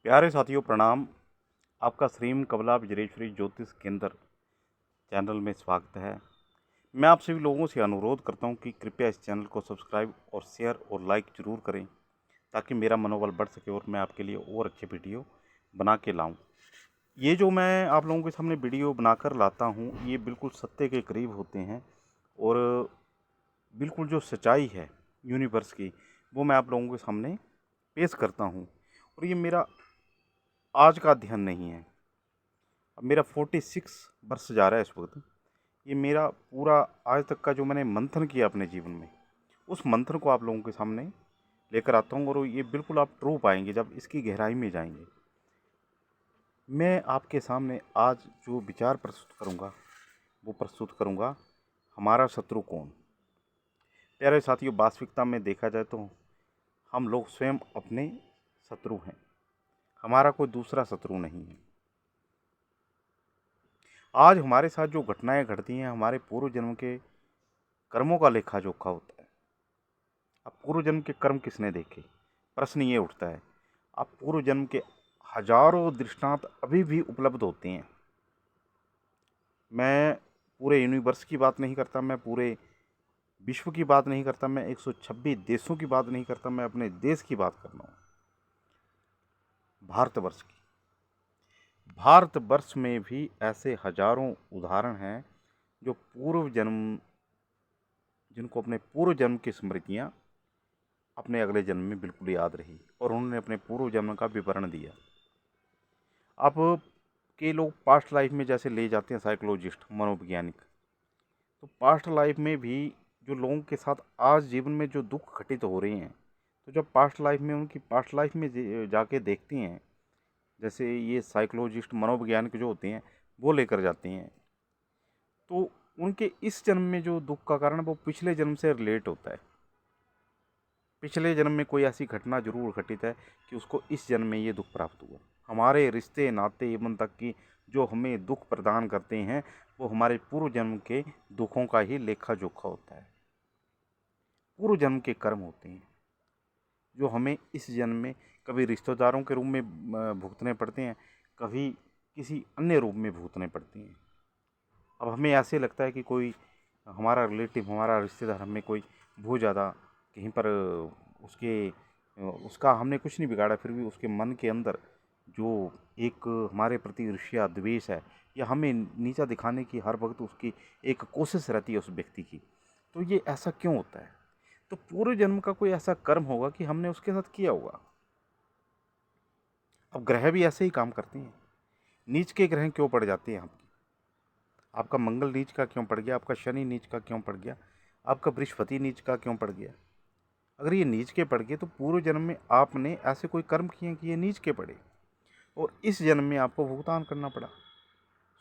प्यारे साथियों प्रणाम। आपका श्रीम कमला विजरेश्वरी ज्योतिष केंद्र चैनल में स्वागत है। मैं आप सभी लोगों से अनुरोध करता हूं कि कृपया इस चैनल को सब्सक्राइब और शेयर और लाइक ज़रूर करें ताकि मेरा मनोबल बढ़ सके और मैं आपके लिए और अच्छे वीडियो बना के लाऊं। ये जो मैं आप लोगों के सामने वीडियो बनाकर लाता हूं ये बिल्कुल सत्य के करीब होते हैं और बिल्कुल जो सच्चाई है यूनिवर्स की वो मैं आप लोगों के सामने पेश करता हूं। और ये मेरा आज का अध्ययन नहीं है। अब मेरा 46 वर्ष जा रहा है इस वक्त। ये मेरा पूरा आज तक का जो मैंने मंथन किया अपने जीवन में उस मंथन को आप लोगों के सामने लेकर आता हूँ और ये बिल्कुल आप ट्रू पाएंगे जब इसकी गहराई में जाएंगे। मैं आपके सामने आज जो विचार प्रस्तुत करूँगा वो प्रस्तुत करूँगा हमारा शत्रु कौन। प्यारे साथियों, वास्तविकता में देखा जाए तो हम लोग स्वयं अपने शत्रु हैं। हमारा कोई दूसरा शत्रु नहीं है। आज हमारे साथ जो घटनाएं घटती हैं हमारे पूर्व जन्म के कर्मों का लेखा जोखा होता है। अब पूर्व जन्म के कर्म किसने देखे, प्रश्न ये उठता है। अब पूर्व जन्म के हजारों दृष्टांत अभी भी उपलब्ध होते हैं। मैं पूरे यूनिवर्स की बात नहीं करता, मैं पूरे विश्व की बात नहीं करता, मैं 126 देशों की बात नहीं करता, मैं अपने देश की बात कर रहा हूँ, भारतवर्ष की। भारतवर्ष में भी ऐसे हजारों उदाहरण हैं जो पूर्व जन्म जिनको अपने पूर्व जन्म की स्मृतियाँ अपने अगले जन्म में बिल्कुल याद रही और उन्होंने अपने पूर्व जन्म का विवरण दिया। अब के लोग पास्ट लाइफ में जैसे ले जाते हैं साइकोलॉजिस्ट मनोवैज्ञानिक, तो पास्ट लाइफ में भी जो लोगों के साथ आज जीवन में जो दुख घटित हो रहे हैं, तो जब पास्ट लाइफ में उनकी पास्ट लाइफ में जाके देखते हैं, जैसे ये साइकोलॉजिस्ट मनोवैज्ञानिक जो होते हैं वो लेकर जाते हैं, तो उनके इस जन्म में जो दुख का कारण वो पिछले जन्म से रिलेट होता है। पिछले जन्म में कोई ऐसी घटना जरूर घटित है कि उसको इस जन्म में ये दुख प्राप्त हुआ। हमारे रिश्ते नाते एवं तक की जो हमें दुख प्रदान करते हैं वो हमारे पूर्व जन्म के दुखों का ही लेखा जोखा होता है। पूर्व जन्म के कर्म होते हैं जो हमें इस जन्म में कभी रिश्तेदारों के रूप में भुगतने पड़ते हैं, कभी किसी अन्य रूप में भुगतने पड़ते हैं। अब हमें ऐसे लगता है कि कोई हमारा रिलेटिव, हमारा रिश्तेदार हमें कोई बहुत ज़्यादा कहीं पर उसका हमने कुछ नहीं बिगाड़ा, फिर भी उसके मन के अंदर जो एक हमारे प्रति ईर्ष्या द्वेष है या हमें नीचा दिखाने की हर वक्त उसकी एक कोशिश रहती है उस व्यक्ति की। तो ये ऐसा क्यों होता है? तो पूर्व जन्म का कोई ऐसा कर्म होगा कि हमने उसके साथ किया होगा। अब ग्रह भी ऐसे ही काम करते हैं। नीच के ग्रह क्यों पड़ जाते हैं आपकी? आपका मंगल नीच का क्यों पड़ गया? आपका शनि नीच का क्यों पड़ गया? आपका बृहस्पति नीच का क्यों पड़ गया? अगर ये नीच के पड़ गए तो पूर्व जन्म में आपने ऐसे कोई कर्म किए कि ये नीच के पड़े और इस जन्म में आपको भुगतान करना पड़ा।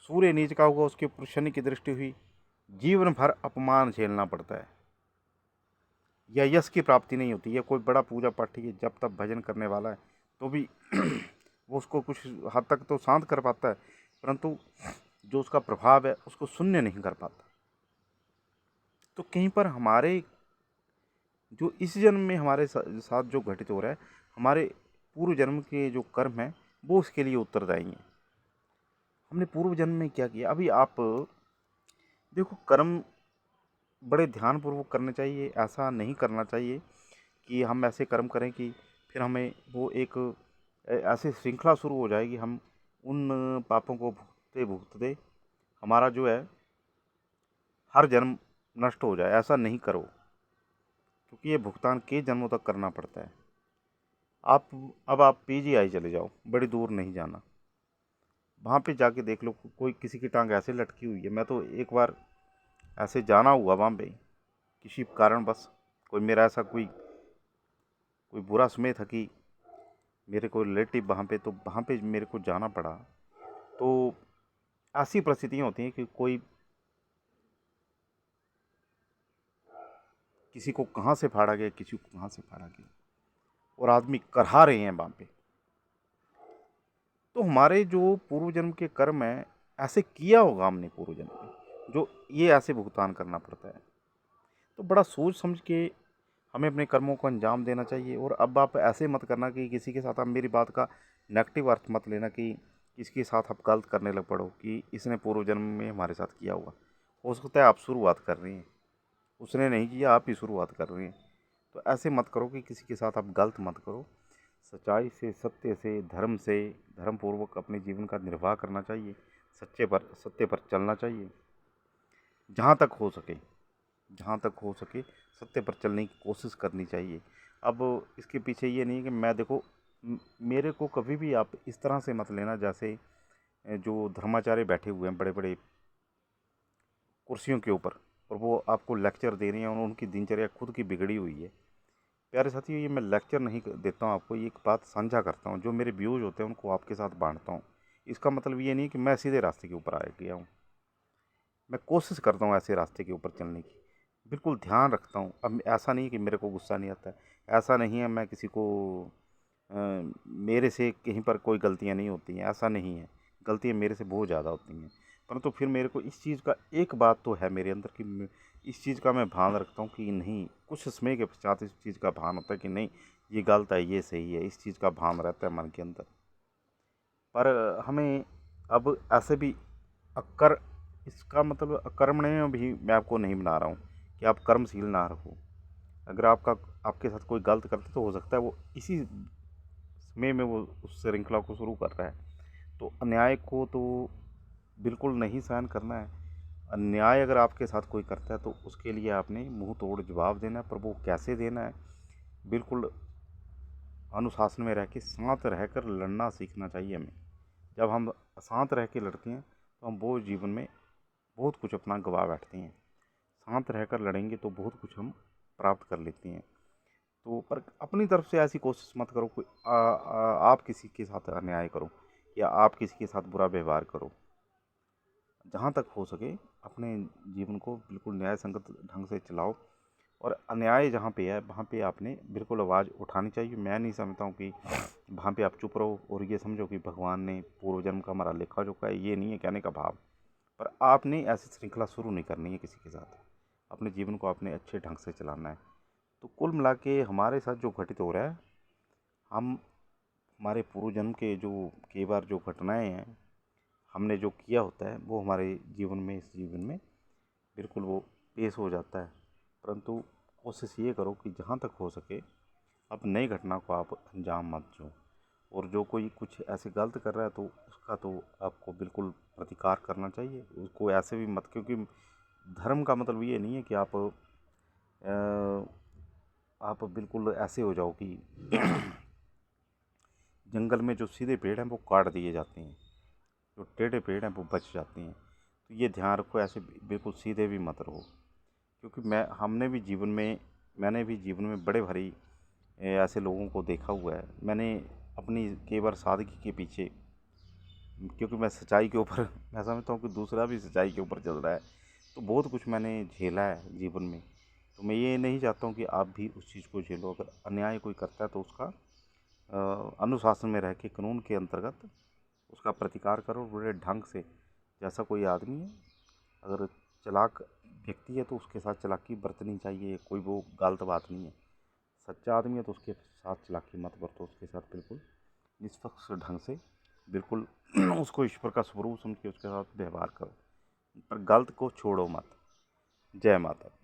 सूर्य नीच का होगा, उसके ऊपर शनि की दृष्टि हुई, जीवन भर अपमान झेलना पड़ता है या यश की प्राप्ति नहीं होती है। कोई बड़ा पूजा पाठी है, जब तक भजन करने वाला है तो भी वो उसको कुछ हद तक तो शांत कर पाता है, परंतु जो उसका प्रभाव है उसको शून्य नहीं कर पाता। तो कहीं पर हमारे जो इस जन्म में हमारे साथ जो घटित हो रहा है, हमारे पूर्व जन्म के जो कर्म हैं वो उसके लिए उत्तरदायी हैं। हमने पूर्व जन्म में क्या किया? अभी आप देखो, कर्म बड़े ध्यानपूर्वक करने चाहिए। ऐसा नहीं करना चाहिए कि हम ऐसे कर्म करें कि फिर हमें वो एक ऐसी श्रृंखला शुरू हो जाएगी, हम उन पापों को भुगतते भुगतते हमारा जो है हर जन्म नष्ट हो जाए। ऐसा नहीं करो, क्योंकि ये भुगतान कई जन्मों तक करना पड़ता है। आप अब आप पीजीआई चले जाओ, बड़ी दूर नहीं जाना, वहाँ पे जाके देख लो कोई किसी की टांग ऐसे लटकी हुई है। मैं तो एक बार ऐसे जाना हुआ वहाँ पे, किसी कारण बस कोई मेरा ऐसा कोई कोई बुरा समय था कि मेरे कोई रिलेटिव वहाँ पे, तो वहाँ पे मेरे को जाना पड़ा। तो ऐसी परिस्थितियाँ होती हैं कि कोई किसी को कहाँ से फाड़ा गया, किसी को कहाँ से फाड़ा गया, और आदमी करहा रहे हैं वहाँ पे। तो हमारे जो पूर्व जन्म के कर्म हैं, ऐसे किया होगा हमने पूर्व जन्म में, जो ये ऐसे भुगतान करना पड़ता है। तो बड़ा सोच समझ के हमें अपने कर्मों को अंजाम देना चाहिए। और अब आप ऐसे मत करना कि किसी के साथ, आप मेरी बात का नेगेटिव अर्थ मत लेना कि किसके साथ आप गलत करने लग पड़ो कि इसने पूर्व जन्म में हमारे साथ किया हुआ। हो सकता है आप शुरुआत कर रही हैं, उसने नहीं किया, आप ही शुरुआत कर रही हैं। तो ऐसे मत करो कि किसी के साथ आप गलत मत करो। सच्चाई से, सत्य से, धर्म से, धर्म पूर्वक अपने जीवन का निर्वाह करना चाहिए। सत्य पर चलना चाहिए। जहाँ तक हो सके, जहाँ तक हो सके सत्य पर चलने की कोशिश करनी चाहिए। अब इसके पीछे ये नहीं है कि मैं देखो, मेरे को कभी भी आप इस तरह से मत लेना जैसे जो धर्माचार्य बैठे हुए हैं बड़े बड़े कुर्सियों के ऊपर, और वो आपको लेक्चर दे रहे हैं और उनकी दिनचर्या खुद की बिगड़ी हुई है। प्यारे साथियों, ये मैं लेक्चर नहीं देता हूँ आपको, ये एक बात साझा करता हूँ। जो मेरे व्यूज़ होते हैं उनको आपके साथ बांटता हूँ। इसका मतलब ये नहीं कि मैं सीधे रास्ते के ऊपर आ गया हूँ। मैं कोशिश करता हूँ ऐसे रास्ते के ऊपर चलने की, बिल्कुल ध्यान रखता हूँ। अब ऐसा नहीं कि मेरे को गुस्सा नहीं आता है, ऐसा नहीं है मैं किसी को अ, मेरे से कहीं पर कोई गलतियाँ नहीं होती हैं, ऐसा नहीं है। गलतियाँ मेरे से बहुत ज़्यादा होती हैं, परंतु फिर मेरे को इस चीज़ का एक बात तो है मेरे अंदर कि इस चीज़ का मैं भान रखता हूँ कि नहीं, कुछ समय के पश्चात इस चीज़ का भान होता है कि नहीं, ये गलत है, ये सही है, इस चीज़ का भान रहता है मन के अंदर। पर हमें अब ऐसे भी अकर इसका मतलब अकर्मण्य भी मैं आपको नहीं बना रहा हूँ कि आप कर्मशील ना रहो। अगर आपके साथ कोई गलत करता तो हो सकता है वो इसी समय में वो उस श्रृंखला को शुरू कर रहा है। तो अन्याय को तो बिल्कुल नहीं सहन करना है। अन्याय अगर आपके साथ कोई करता है तो उसके लिए आपने मुंह तोड़ जवाब देना है, पर वो कैसे देना है, बिल्कुल अनुशासन में रह के शांत रहकर लड़ना सीखना चाहिए हमें। जब हम शांत रह के लड़ते हैं तो हम वो जीवन में बहुत कुछ अपना गवा बैठते हैं। शांत रहकर लड़ेंगे तो बहुत कुछ हम प्राप्त कर लेते हैं। तो पर अपनी तरफ से ऐसी कोशिश मत करो कोई आप किसी के साथ अन्याय करो या आप किसी के साथ बुरा व्यवहार करो। जहाँ तक हो सके अपने जीवन को बिल्कुल न्याय संगत ढंग से चलाओ। और अन्याय जहाँ पे है वहाँ पे आपने बिल्कुल आवाज़ उठानी चाहिए। मैं नहीं समझता हूँ कि वहाँ पे आप चुप रहो और ये समझो कि भगवान ने पूर्व जन्म का हमारा लेखा जोखा है, ये नहीं है कहने का भाव। पर आपने ऐसी श्रृंखला शुरू नहीं करनी है किसी के साथ। अपने जीवन को आपने अच्छे ढंग से चलाना है। तो कुल मिला के हमारे साथ जो घटित हो रहा है, हम हमारे पूर्व जन्म के जो कई बार जो घटनाएं हैं, हमने जो किया होता है वो हमारे जीवन में, इस जीवन में बिल्कुल वो पेश हो जाता है। परंतु कोशिश ये करो कि जहाँ तक हो सके अब नई घटना को आप अंजाम मत दो। और जो कोई कुछ ऐसे गलत कर रहा है तो उसका तो आपको बिल्कुल प्रतिकार करना चाहिए। उसको ऐसे भी मत, क्योंकि धर्म का मतलब ये नहीं है कि आप बिल्कुल ऐसे हो जाओ कि जंगल में जो सीधे पेड़ हैं वो काट दिए जाते हैं, जो टेढ़े पेड़ हैं वो बच जाते हैं। तो ये ध्यान रखो, ऐसे बिल्कुल सीधे भी मत रहो। क्योंकि मैंने भी जीवन में बड़े भारी ऐसे लोगों को देखा हुआ है। मैंने अपनी कई बार सादगी के पीछे, क्योंकि मैं सच्चाई के ऊपर मैं समझता हूँ कि दूसरा भी सच्चाई के ऊपर चल रहा है, तो बहुत कुछ मैंने झेला है जीवन में। तो मैं ये नहीं चाहता हूँ कि आप भी उस चीज़ को झेलो। अगर अन्याय कोई करता है तो उसका अनुशासन में रह के कानून के अंतर्गत उसका प्रतिकार करो बड़े ढंग से। जैसा कोई आदमी है, अगर चालाक व्यक्ति है तो उसके साथ चालाकी बरतनी चाहिए, कोई वो गलत बात नहीं है। सच्चा आदमी है तो उसके साथ चालाकी मत बरतो, उसके साथ बिल्कुल निष्पक्ष ढंग से बिल्कुल उसको ईश्वर का स्वरूप समझ के उसके साथ व्यवहार करो, पर गलत को छोड़ो मत। जय माता दी।